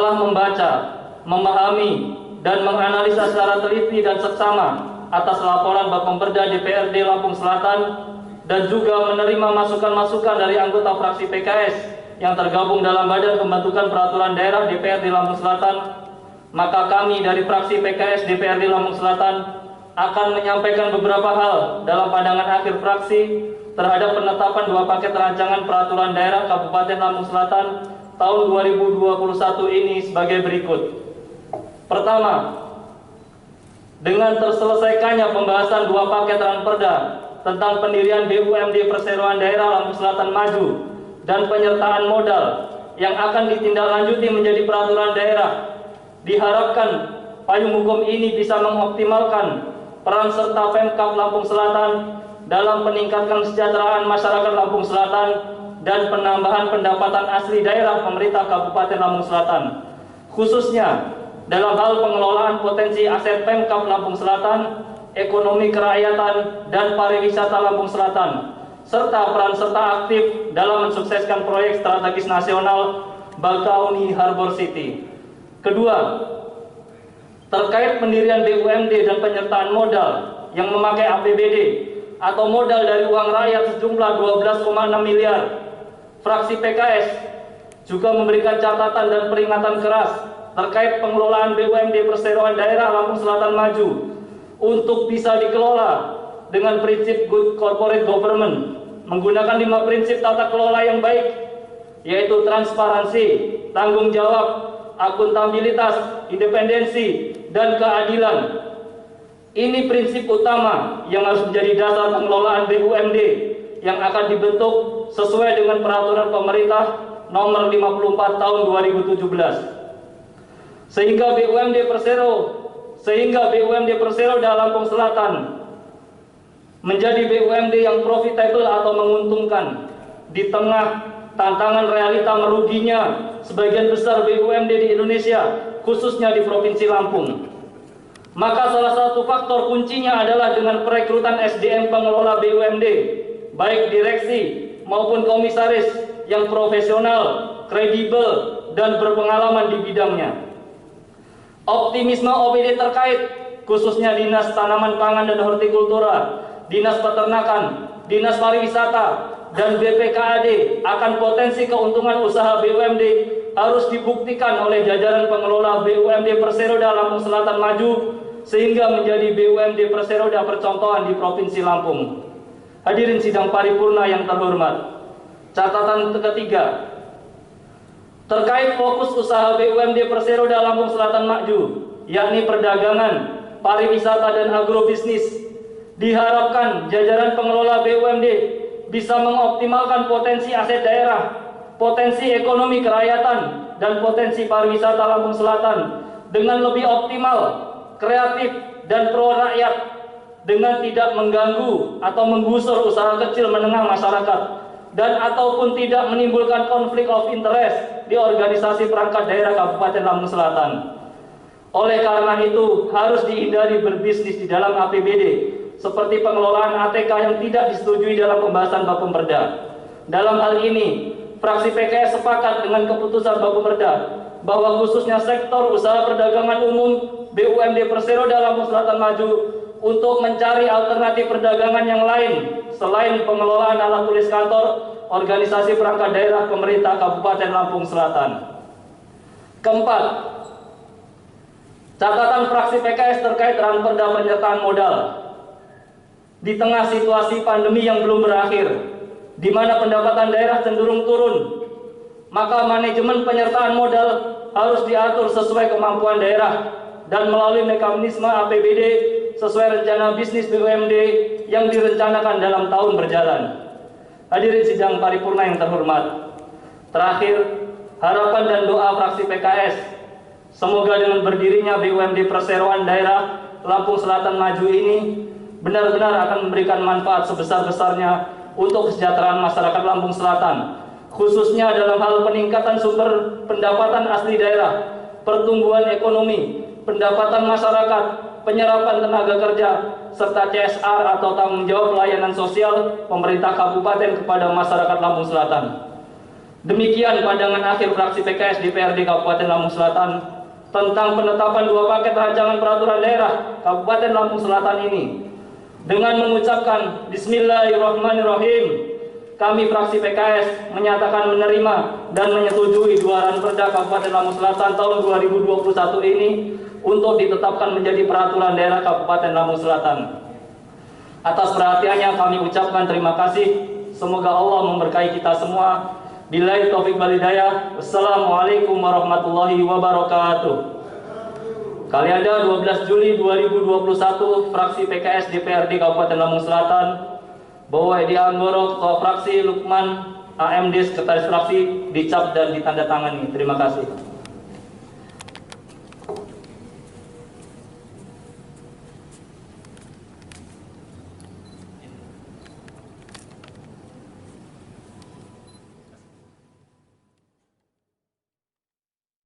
telah membaca, memahami, dan menganalisa secara teliti dan seksama atas laporan Bapemperda DPRD Lampung Selatan dan juga menerima masukan-masukan dari anggota fraksi PKS yang tergabung dalam Badan Pembentukan Peraturan Daerah DPRD Lampung Selatan, maka kami dari fraksi PKS DPRD Lampung Selatan akan menyampaikan beberapa hal dalam pandangan akhir fraksi terhadap penetapan 2 paket rancangan peraturan daerah Kabupaten Lampung Selatan tahun 2021 ini sebagai berikut. Pertama, dengan terselesaikannya pembahasan 2 paket ranperda tentang pendirian BUMD Perseroan Daerah Lampung Selatan Maju dan penyertaan modal yang akan ditindaklanjuti menjadi peraturan daerah, diharapkan payung hukum ini bisa mengoptimalkan peran serta Pemkab Lampung Selatan dalam meningkatkan kesejahteraan masyarakat Lampung Selatan dan penambahan pendapatan asli daerah pemerintah Kabupaten Lampung Selatan, khususnya dalam hal pengelolaan potensi aset Pemkab Lampung Selatan, ekonomi kerakyatan, dan pariwisata Lampung Selatan, serta peran serta aktif dalam mensukseskan proyek strategis nasional Bakauni Harbor City. Kedua, terkait pendirian BUMD dan penyertaan modal yang memakai APBD atau modal dari uang rakyat sejumlah 12,6 miliar, fraksi PKS juga memberikan catatan dan peringatan keras terkait pengelolaan BUMD Perseroan Daerah Lampung Selatan Maju untuk bisa dikelola dengan prinsip good corporate government, menggunakan 5 prinsip tata kelola yang baik, yaitu transparansi, tanggung jawab, akuntabilitas, independensi, dan keadilan. Ini prinsip utama yang harus menjadi dasar pengelolaan BUMD yang akan dibentuk sesuai dengan peraturan pemerintah nomor 54 tahun 2017. Sehingga BUMD Persero dalam Lampung Selatan menjadi BUMD yang profitable atau menguntungkan di tengah tantangan realita meruginya sebagian besar BUMD di Indonesia, khususnya di Provinsi Lampung. Maka salah satu faktor kuncinya adalah dengan perekrutan SDM pengelola BUMD, baik direksi maupun komisaris yang profesional, kredibel, dan berpengalaman di bidangnya. Optimisme OPD terkait, khususnya Dinas Tanaman Pangan dan Hortikultura, Dinas Peternakan, Dinas Pariwisata, dan BPKAD akan potensi keuntungan usaha BUMD harus dibuktikan oleh jajaran pengelola BUMD Perseroda Lampung Selatan Maju sehingga menjadi BUMD Perseroda percontohan di Provinsi Lampung. Hadirin sidang paripurna yang terhormat, catatan ketiga terkait fokus usaha BUMD Perseroda Lampung Selatan Maju, yakni perdagangan, pariwisata, dan agrobisnis, diharapkan jajaran pengelola BUMD bisa mengoptimalkan potensi aset daerah, potensi ekonomi kerakyatan, dan potensi pariwisata Lampung Selatan dengan lebih optimal, kreatif, dan pro rakyat dengan tidak mengganggu atau menggusur usaha kecil menengah masyarakat dan ataupun tidak menimbulkan konflik of interest di organisasi perangkat daerah Kabupaten Lampung Selatan. Oleh karena itu, harus dihindari berbisnis di dalam APBD seperti pengelolaan ATK yang tidak disetujui dalam pembahasan Bapemperda. Dalam hal ini, fraksi PKS sepakat dengan keputusan Bapemperda bahwa khususnya sektor usaha perdagangan umum BUMD Perseroda Lampung Selatan Maju untuk mencari alternatif perdagangan yang lain selain pengelolaan alat tulis kantor organisasi perangkat daerah pemerintah Kabupaten Lampung Selatan. Keempat, catatan fraksi PKS terkait ranperda penyertaan modal. Di tengah situasi pandemi yang belum berakhir, di mana pendapatan daerah cenderung turun, maka manajemen penyertaan modal harus diatur sesuai kemampuan daerah dan melalui mekanisme APBD sesuai rencana bisnis BUMD yang direncanakan dalam tahun berjalan. Hadirin sidang paripurna yang terhormat, terakhir, harapan dan doa fraksi PKS, semoga dengan berdirinya BUMD Perseroan Daerah Lampung Selatan Maju ini benar-benar akan memberikan manfaat sebesar-besarnya untuk kesejahteraan masyarakat Lampung Selatan, khususnya dalam hal peningkatan sumber pendapatan asli daerah, pertumbuhan ekonomi, pendapatan masyarakat, penyerapan tenaga kerja, serta CSR atau tanggung jawab pelayanan sosial pemerintah kabupaten kepada masyarakat Lampung Selatan. Demikian pandangan akhir fraksi PKS DPRD Kabupaten Lampung Selatan tentang penetapan 2 paket rancangan peraturan daerah Kabupaten Lampung Selatan ini. Dengan mengucapkan Bismillahirrahmanirrahim, kami fraksi PKS menyatakan menerima dan menyetujui 2 Ranperda Kabupaten Lampung Selatan tahun 2021 ini untuk ditetapkan menjadi peraturan daerah Kabupaten Lampung Selatan. Atas perhatiannya kami ucapkan terima kasih. Semoga Allah memberkahi kita semua. Billahi taufik wal hidayah. Wassalamualaikum warahmatullahi wabarakatuh. Kalianda 12 Juli 2021, fraksi PKS DPRD Kabupaten Lampung Selatan, Bawa Edi Anggoro, Ketua Fraksi, Lukman AMD, Sekretaris Fraksi, dicap dan ditandatangani. Terima kasih.